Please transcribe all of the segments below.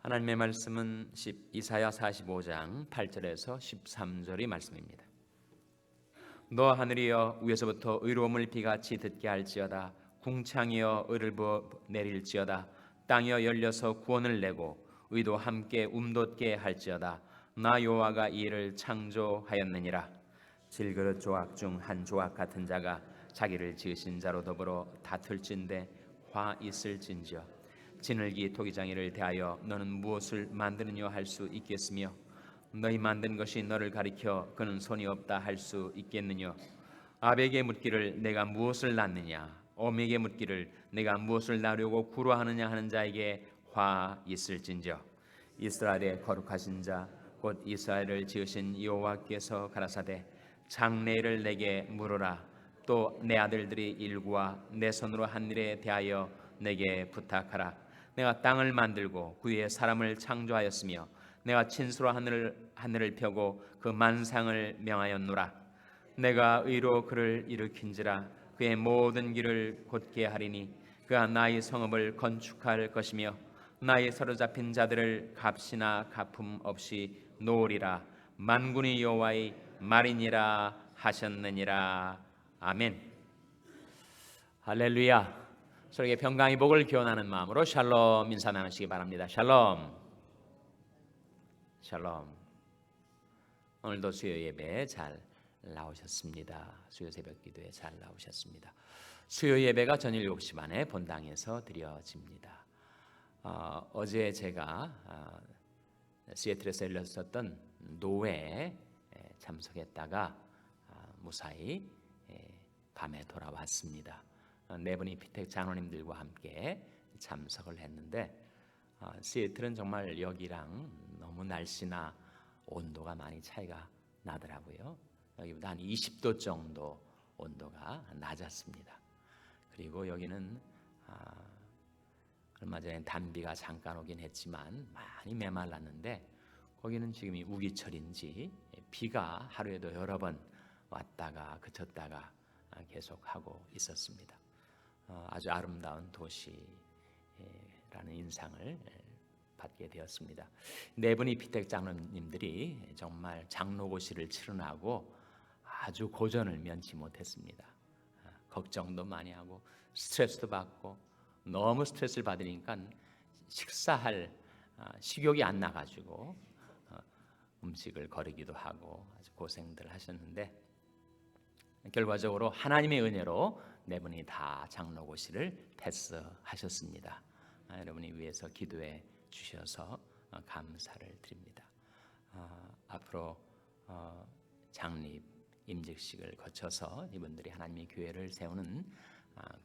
하나님의 말씀은 이사야 45장 8절에서 13절의 말씀입니다. 너 하늘이여 위에서부터 의로움을 비같이 듣게 할지어다. 궁창이여 의를 부어 내릴지어다. 땅이여 열려서 구원을 내고 의도 함께 움돋게 할지어다. 나 여호와가 이 일을 창조하였느니라. 질그릇 조각 중 한 조각 같은 자가 자기를 지으신 자로 더불어 다툴진대 화 있을진지어. 지늘기 토기장이를 대하여 너는 무엇을 만드느냐 할 수 있겠으며 너희 만든 것이 너를 가리켜 그는 손이 없다 할 수 있겠느냐. 아벡에 묻기를 내가 무엇을 낳느냐, 오멕에 묻기를 내가 무엇을 낳으려고 구로하느냐 하는 자에게 화 있을진저. 이스라엘의 거룩하신 자 곧 이스라엘을 지으신 여호와께서 가라사대 장래를 내게 물으라. 또 내 아들들이 일구와 내 손으로 한 일에 대하여 내게 부탁하라. 내가 땅을 만들고 그 위에 사람을 창조하였으며 내가 친수로 하늘을 펴고 그 만상을 명하였노라. 내가 의로 그를 일으킨지라. 그의 모든 길을 곧게 하리니 그가 나의 성읍을 건축할 것이며 나의 사로잡힌 자들을 값이나 갚음 없이 놓으리라. 만군의 여호와의 말이니라 하셨느니라. 아멘. 할렐루야. 서로에게 평강의 복을 기원하는 마음으로 샬롬 인사 나누시기 바랍니다. 샬롬. 샬롬. 오늘도 수요 예배에 잘 나오셨습니다. 수요 새벽 기도에 잘 나오셨습니다. 수요 예배가 저녁 7시 반에 본당에서 드려집니다. 어제 제가 시애틀에서 열렸었던 노회에 참석했다가 무사히 밤에 돌아왔습니다. 네 분이 피택 장로님들과 함께 참석을 했는데 시애틀은 정말 여기랑 너무 날씨나 온도가 많이 차이가 나더라고요. 여기보다 한 20도 정도 온도가 낮았습니다. 그리고 여기는 얼마 전에 단비가 잠깐 오긴 했지만 많이 메말랐는데 거기는 지금 우기철인지 비가 하루에도 여러 번 왔다가 그쳤다가 계속하고 있었습니다. 아주 아름다운 도시라는 인상을 받게 되었습니다. 네 분이 피택 장로님들이 정말 장로고시를 치르나고 아주 고전을 면치 못했습니다. 걱정도 많이 하고 스트레스도 받고 너무 스트레스를 받으니까 식사할 식욕이 안 나가지고 음식을 거르기도 하고 아주 고생들 하셨는데 결과적으로 하나님의 은혜로 네 분이 다 장로고시를 패스하셨습니다. 여러분이 위해서 기도해 주셔서 감사를 드립니다. 앞으로 장립 임직식을 거쳐서 이분들이 하나님의 교회를 세우는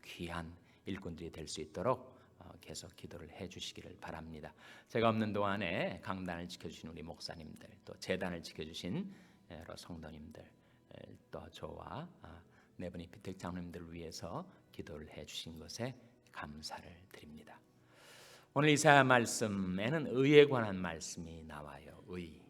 귀한 일꾼들이 될 수 있도록 계속 기도를 해주시기를 바랍니다. 제가 없는 동안에 강단을 지켜주신 우리 목사님들, 또 재단을 지켜주신 여러 성도님들, 또 저와 네 분의 피택 장로님들을 위해서 기도를 해주신 것에 감사를 드립니다. 오늘 이사야 말씀에는 의에 관한 말씀이 나와요. 의.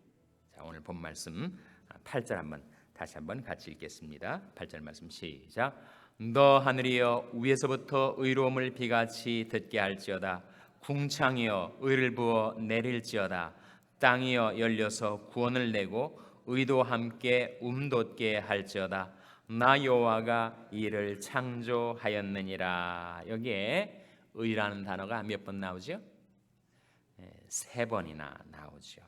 자, 오늘 본 말씀 8절 다시 한번 같이 읽겠습니다. 8절 말씀 시작. 너 하늘이여 위에서부터 의로움을 비같이 듣게 할지어다. 궁창이여 의를 부어 내릴지어다. 땅이여 열려서 구원을 내고 의도 함께 움돋게 할지어다. 나 여호와가 이를 창조하였느니라. 여기에 의라는 단어가 몇 번 나오죠? 3번이나 나오죠.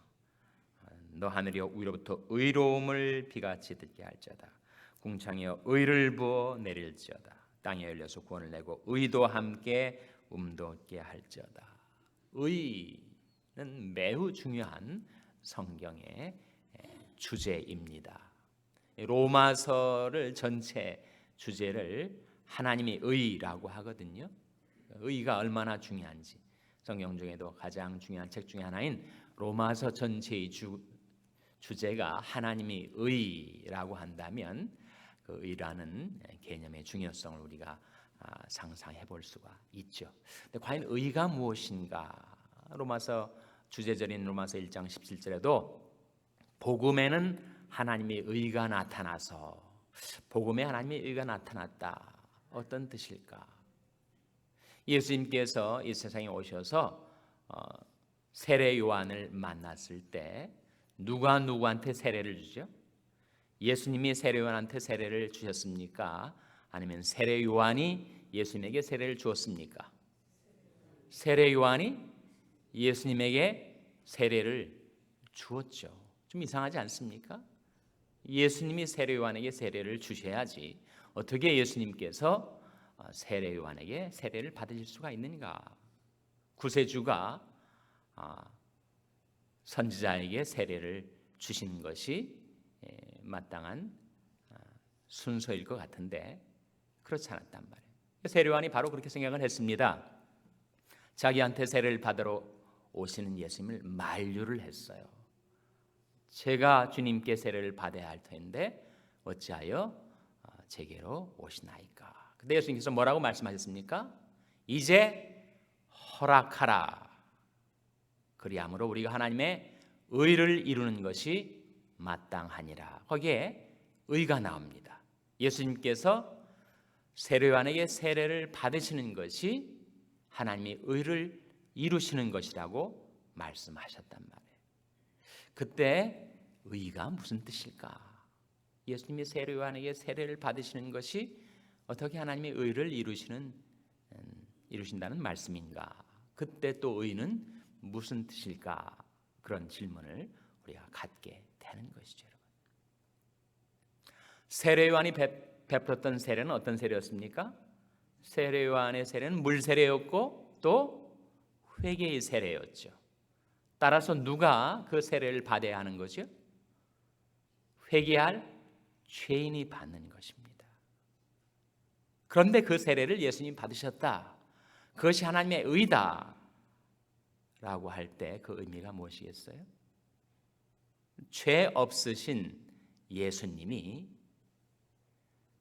너 하늘이여 위로부터 의로움을 비같이 듣게 할지어다. 궁창이여 의를 부어 내릴지어다. 땅이 열려서 구원을 내고 의도 함께 움돋게 할지어다. 의는 매우 중요한 성경의 주제입니다. 로마서를 전체 주제를 하나님의 의라고 하거든요. 의가 얼마나 중요한지 성경 중에도 가장 중요한 책 중에 하나인 로마서 전체의 주제가 하나님의 의라고 한다면 그 의라는 개념의 중요성을 우리가 상상해 볼 수가 있죠. 근데 과연 의가 무엇인가? 로마서 주제절인 로마서 1장 17절에도 복음에는 하나님의 의가 나타나서 복음에 하나님의 의가 나타났다. 어떤 뜻일까? 예수님께서 이 세상에 오셔서 세례 요한을 만났을 때 누가 누구한테 세례를 주죠? 예수님이 세례 요한한테 세례를 주셨습니까? 아니면 세례 요한이 예수님에게 세례를 주었습니까? 세례 요한이 예수님에게 세례를 주었죠. 좀 이상하지 않습니까? 예수님이 세례 요한에게 세례를 주셔야지 어떻게 예수님께서 세례 요한에게 세례를 받으실 수가 있는가? 구세주가 선지자에게 세례를 주신 것이 마땅한 순서일 것 같은데 그렇지 않았단 말이에요. 세례 요한이 바로 그렇게 생각을 했습니다. 자기한테 세례를 받으러 오시는 예수님을 만류를 했어요. 제가 주님께 세례를 받아야 할 텐데 어찌하여 제게로 오시나이까? 근데 예수님께서 뭐라고 말씀하셨습니까? 이제 허락하라. 그리함으로 우리가 하나님의 의를 이루는 것이 마땅하니라. 거기에 의가 나옵니다. 예수님께서 세례 요한에게 세례를 받으시는 것이 하나님의 의를 이루시는 것이라고 말씀하셨단 말이에요. 그때 의가 무슨 뜻일까? 예수님이 세례 요한에게 세례를 받으시는 것이 어떻게 하나님의 의를 이루신다는 말씀인가? 그때 또 의는 무슨 뜻일까? 그런 질문을 우리가 갖게 되는 것이죠. 여러분. 세례 요한이 베풀었던 세례는 어떤 세례였습니까? 세례 요한의 세례는 물 세례였고 또 회개의 세례였죠. 따라서 누가 그 세례를 받아야 하는 거죠? 회개할 죄인이 받는 것입니다. 그런데 그 세례를 예수님이 받으셨다. 그것이 하나님의 의다 라고 할 때 그 의미가 무엇이겠어요? 죄 없으신 예수님이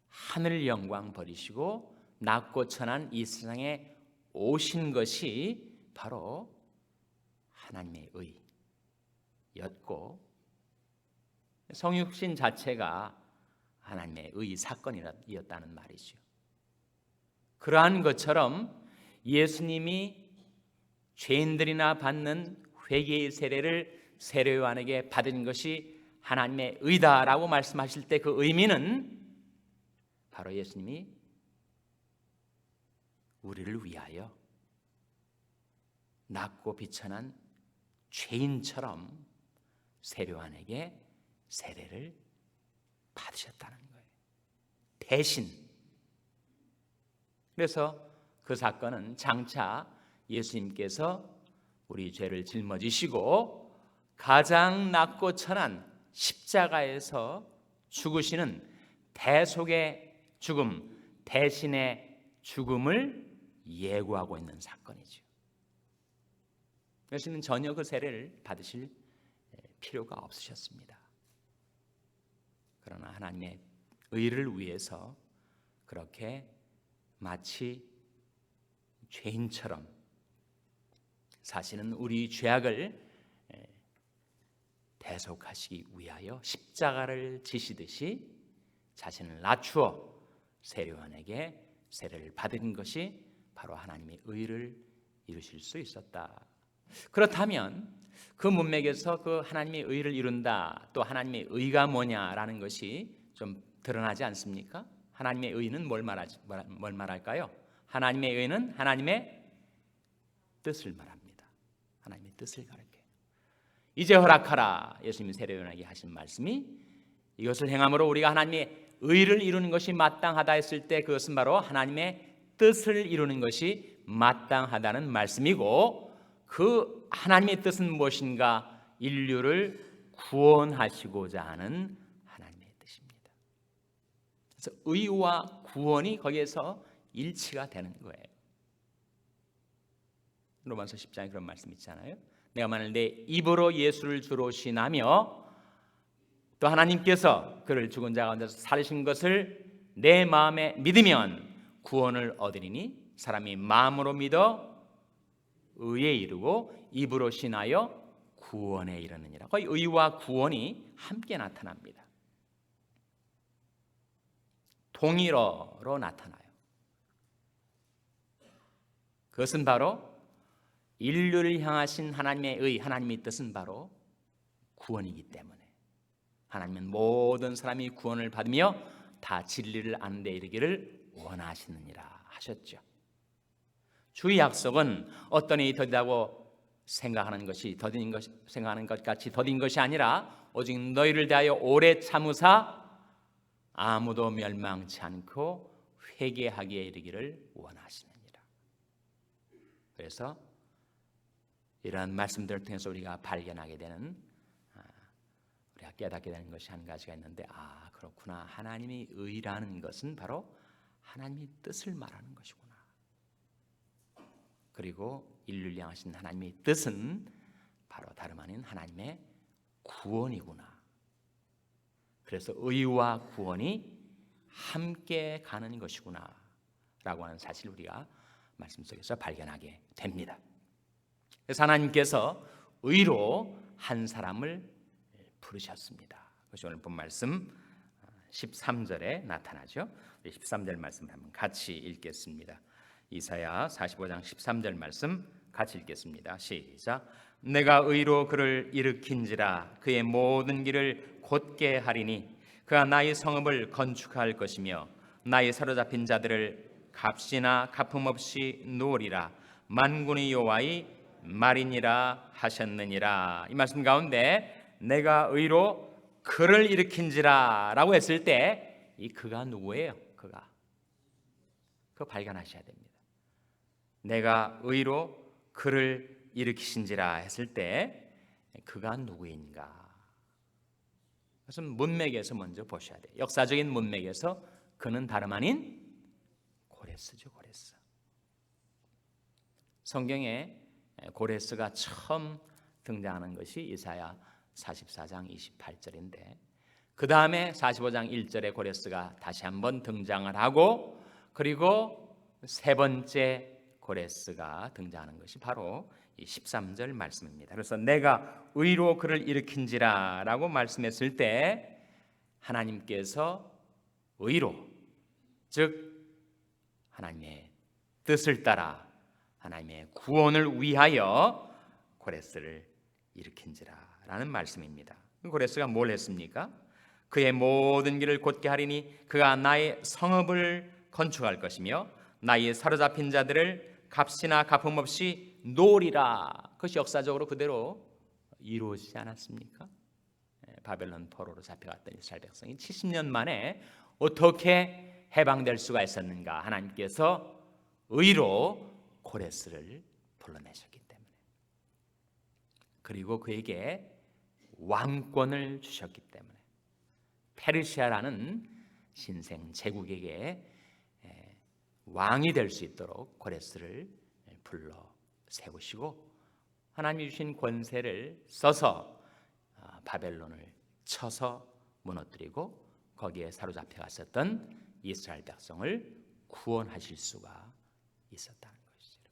하늘 영광 버리시고 낮고 천한 이 세상에 오신 것이 바로 하나님의 의였고 성육신 자체가 하나님의 의 사건이었다는 말이죠. 그러한 것처럼 예수님이 죄인들이나 받는 회개의 세례를 세례 요한에게 받은 것이 하나님의 의다라고 말씀하실 때 그 의미는 바로 예수님이 우리를 위하여 낮고 비천한 죄인처럼 세례 요한에게 세례를 받으셨다는 거예요. 대신. 그래서 그 사건은 장차 예수님께서 우리 죄를 짊어지시고 가장 낮고 천한 십자가에서 죽으시는 대속의 죽음, 대신의 죽음을 예고하고 있는 사건이죠. 예수님은 전혀 그 세례를 받으실 필요가 없으셨습니다. 그러나 하나님의 의를 위해서 그렇게 마치 죄인처럼 사실은 우리 죄악을 대속하시기 위하여 십자가를 지시듯이 자신을 낮추어 세례 요한에게 세례를 받은 것이 바로 하나님의 의를 이루실 수 있었다. 그렇다면 그 문맥에서 그 하나님의 의를 이룬다, 또 하나님의 의가 뭐냐라는 것이 좀 드러나지 않습니까? 하나님의 의는 뭘 말할까요? 하나님의 의는 하나님의 뜻을 말합니다. 하나님의 뜻을 가르쳐요. 이제 허락하라. 예수님이 세례 요한에게 하신 말씀이 이것을 행함으로 우리가 하나님의 의를 이루는 것이 마땅하다 했을 때 그것은 바로 하나님의 뜻을 이루는 것이 마땅하다는 말씀이고, 그 하나님의 뜻은 무엇인가? 인류를 구원하시고자 하는 하나님의 뜻입니다. 그래서 의와 구원이 거기에서 일치가 되는 거예요. 로마서 10장에 그런 말씀 있잖아요. 내가 만일 내 입으로 예수를 주로 신하며 또 하나님께서 그를 죽은 자 가운데서 살리신 것을 내 마음에 믿으면 구원을 얻으리니 사람이 마음으로 믿어 의에 이르고 입으로 신하여 구원에 이르느니라. 거의 의와 구원이 함께 나타납니다. 동일어로 나타나요. 그것은 바로 인류를 향하신 하나님의 의, 하나님의 뜻은 바로 구원이기 때문에 하나님은 모든 사람이 구원을 받으며 다 진리를 아는 데 이르기를 원하시느니라 하셨죠. 주의 약속은 어떤 일이 더디다고 생각하는 것 같이 더딘 것이 아니라 오직 너희를 대하여 오래 참으사 아무도 멸망치 않고 회개하기에 이르기를 원하시느니라. 그래서 이러한 말씀들을 통해서 우리가 발견하게 되는, 우리가 깨닫게 되는 것이 한 가지가 있는데, 그렇구나, 하나님의 의라는 것은 바로 하나님의 뜻을 말하는 것이구나. 그리고 인류를 향하신 하나님의 뜻은 바로 다름 아닌 하나님의 구원이구나. 그래서 의와 구원이 함께 가는 것이구나 라고 하는 사실을 우리가 말씀 속에서 발견하게 됩니다. 그래서 하나님께서 의로 한 사람을 부르셨습니다. 그것이 오늘 본 말씀 13절에 나타나죠. 13절 말씀을 한번 같이 읽겠습니다. 이사야 45장 13절 말씀 같이 읽겠습니다. 시작. 내가 의로 그를 일으킨지라 그의 모든 길을 곧게 하리니 그가 나의 성읍을 건축할 것이며 나의 사로잡힌 자들을 값이나 갚음 없이 놓으리라. 만군의 여호와의 말이니라 하셨느니라. 이 말씀 가운데 내가 의로 그를 일으킨지라 라고 했을 때 이 그가 누구예요? 그거 발견하셔야 됩니다. 내가 의로 그를 일으키신지라 했을 때 그가 누구인가? 그것은 문맥에서 먼저 보셔야 돼요. 역사적인 문맥에서 그는 다름 아닌 고레스죠. 고레스. 성경에 고레스가 처음 등장하는 것이 이사야 44장 28절인데 그 다음에 45장 1절에 고레스가 다시 한번 등장을 하고 그리고 세 번째 고레스가 등장하는 것이 바로 이 13절 말씀입니다. 그래서 내가 의로 그를 일으킨지라 라고 말씀했을 때 하나님께서 의로, 즉 하나님의 뜻을 따라 하나님의 구원을 위하여 고레스를 일으킨지라 라는 말씀입니다. 고레스가 뭘 했습니까? 그의 모든 길을 곧게 하리니 그가 나의 성읍을 건축할 것이며 나의 사로잡힌 자들을 값이나 갚음 없이 놓으리라. 그것이 역사적으로 그대로 이루어지지 않았습니까? 바벨론 포로로 잡혀갔던 이스라엘 백성이 70년 만에 어떻게 해방될 수가 있었는가? 하나님께서 의로 고레스를 불러내셨기 때문에, 그리고 그에게 왕권을 주셨기 때문에 페르시아라는 신생 제국에게 왕이 될 수 있도록 고레스를 불러 세우시고 하나님이 주신 권세를 써서 바벨론을 쳐서 무너뜨리고 거기에 사로잡혀 갔었던 이스라엘 백성을 구원하실 수가 있었다는 것이죠.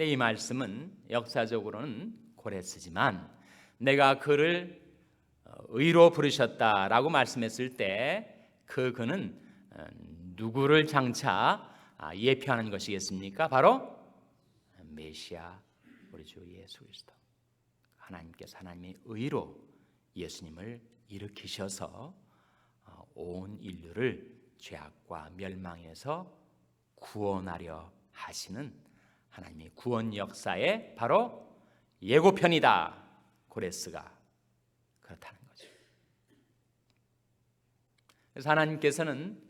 이 말씀은 역사적으로는 고레스지만 내가 그를 의로 부르셨다라고 말씀했을 때 그는 누구를 장차 예표하는 것이겠습니까? 바로 메시아 우리 주 예수 그리스도. 하나님께서 하나님의 의로 예수님을 일으키셔서 온 인류를 죄악과 멸망에서 구원하려 하시는 하나님의 구원 역사의 바로 예고편이다. 고레스가 그렇다는 거죠. 그래서 하나님께서는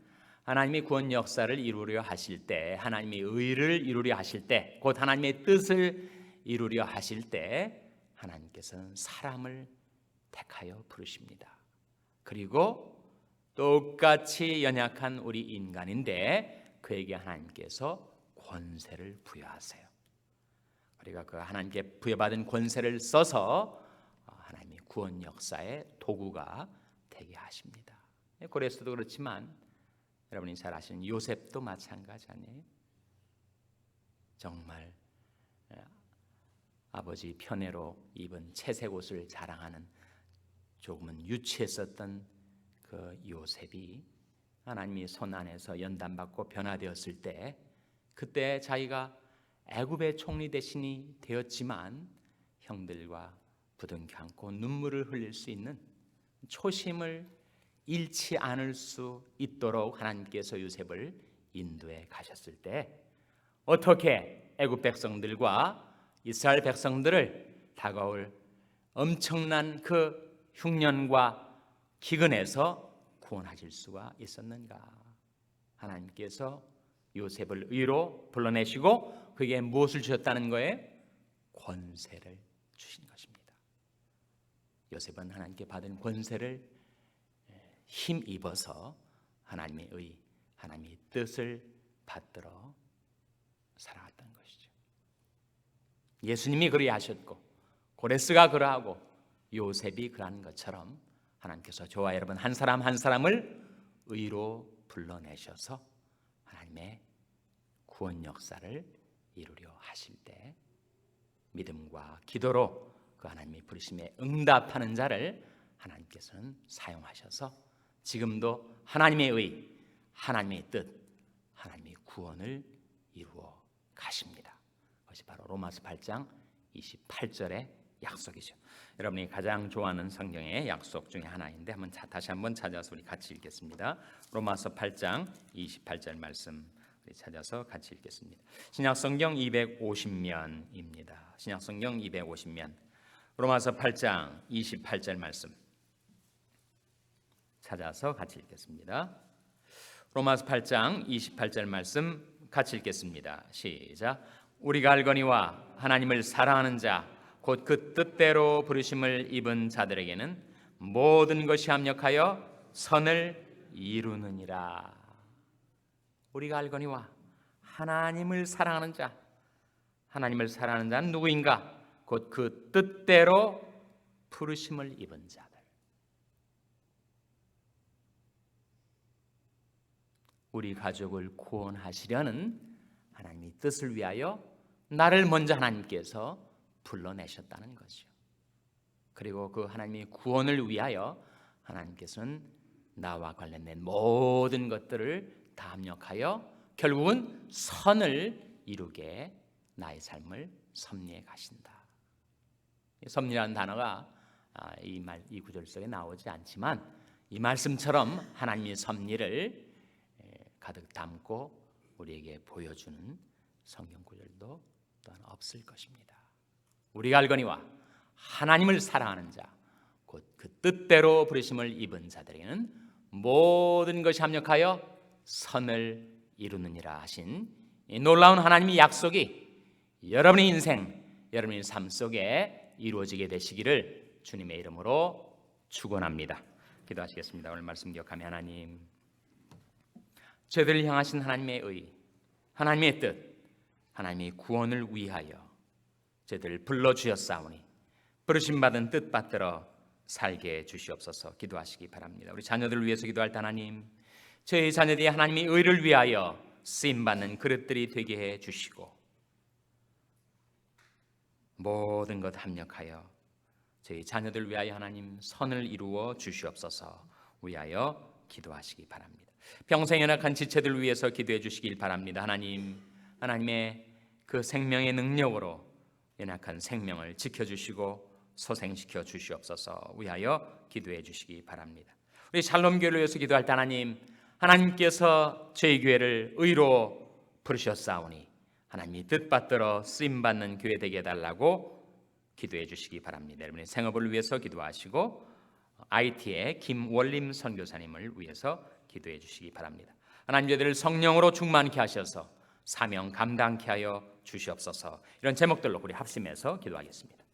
하나님의 구원 역사를 이루려 하실 때, 하나님의 의를 이루려 하실 때, 곧 하나님의 뜻을 이루려 하실 때 하나님께서는 사람을 택하여 부르십니다. 그리고 똑같이 연약한 우리 인간인데 그에게 하나님께서 권세를 부여하세요. 우리가 그 하나님께 부여받은 권세를 써서 하나님의 구원 역사의 도구가 되게 하십니다. 고레스도 그렇지만 여러분이 잘 아시는 요셉도 마찬가지 아니에요? 정말 아버지 편애로 입은 채색 옷을 자랑하는 조금은 유치했었던 그 요셉이 하나님의 손 안에서 연단받고 변화되었을 때 그때 자기가 애굽의 총리 대신이 되었지만 형들과 부둥켜 안고 눈물을 흘릴 수 있는 초심을 잃지 않을 수 있도록 하나님께서 요셉을 인도해 가셨을 때 어떻게 애굽 백성들과 이스라엘 백성들을 다가올 엄청난 그 흉년과 기근에서 구원하실 수가 있었는가? 하나님께서 요셉을 의로 불러내시고 그에게 무엇을 주셨다는 거예요? 권세를 주신 것입니다. 요셉은 하나님께 받은 권세를 힘입어서 하나님의 의, 하나님의 뜻을 받들어 살아갔던 것이죠. 예수님이 그리하셨고 고레스가 그러하고 요셉이 그러한 것처럼 하나님께서 저와 여러분 한 사람 한 사람을 의로 불러내셔서 하나님의 구원 역사를 이루려 하실 때 믿음과 기도로 그 하나님의 부르심에 응답하는 자를 하나님께서는 사용하셔서 지금도 하나님의 의, 하나님의 뜻, 하나님의 구원을 이루어 가십니다. 그것이 바로 로마서 8장 28절의 약속이죠. 여러분이 가장 좋아하는 성경의 약속 중에 하나인데 다시 한번 찾아서 우리 같이 읽겠습니다. 로마서 8장 28절 말씀 찾아서 같이 읽겠습니다. 신약성경 250면입니다. 신약성경 250면 로마서 8장 28절 말씀 찾아서 같이 읽겠습니다. 로마서 8장 28절 말씀 같이 읽겠습니다. 시작. 우리가 알거니와 하나님을 사랑하는 자 곧 그 뜻대로 부르심을 입은 자들에게는 모든 것이 합력하여 선을 이루느니라. 우리가 알거니와 하나님을 사랑하는 자, 하나님을 사랑하는 자는 누구인가? 곧 그 뜻대로 부르심을 입은 자들. 우리 가족을 구원하시려는 하나님의 뜻을 위하여 나를 먼저 하나님께서 불러내셨다는 것이요. 그리고 그 하나님의 구원을 위하여 하나님께서는 나와 관련된 모든 것들을 다 합력하여 결국은 선을 이루게 나의 삶을 섭리해 가신다. 섭리라는 단어가 이 구절 속에 나오지 않지만 이 말씀처럼 하나님의 섭리를 가득 담고 우리에게 보여주는 성경 구절도 또한 없을 것입니다. 우리가 알거니와 하나님을 사랑하는 자, 곧 그 뜻대로 부르심을 입은 자들에게는 모든 것이 합력하여 선을 이루느니라 하신 이 놀라운 하나님의 약속이 여러분의 인생, 여러분의 삶 속에 이루어지게 되시기를 주님의 이름으로 축원합니다. 기도하시겠습니다. 오늘 말씀 기억하며 하나님, 저희들을 향하신 하나님의 의, 하나님의 뜻, 하나님의 구원을 위하여 저희들을 불러주셨사오니 부르심받은 뜻 받들어 살게 해주시옵소서. 기도하시기 바랍니다. 우리 자녀들을 위해서 기도할 때 하나님, 저희 자녀들이 하나님의 의를 위하여 쓰임받는 그릇들이 되게 해주시고 모든 것 합력하여 저희 자녀들 위하여 하나님 선을 이루어 주시옵소서. 위하여 기도하시기 바랍니다. 평생 연약한 지체들 위해서 기도해 주시길 바랍니다. 하나님, 하나님의 그 생명의 능력으로 연약한 생명을 지켜주시고 소생시켜 주시옵소서. 위하여 기도해 주시기 바랍니다. 우리 샬롬 교회를 위해서 기도할 때 하나님, 하나님께서 저희 교회를 의로 부르셨사오니 하나님이 뜻받들어 쓰임받는 교회 되게 해달라고 기도해 주시기 바랍니다. 여러분의 생업을 위해서 기도하시고 IT의 김원림 선교사님을 위해서 기도해 주시기 바랍니다. 하나님, 저희들을 성령으로 충만케 하셔서 사명 감당케 하여 주시옵소서. 이런 제목들로 우리 합심해서 기도하겠습니다.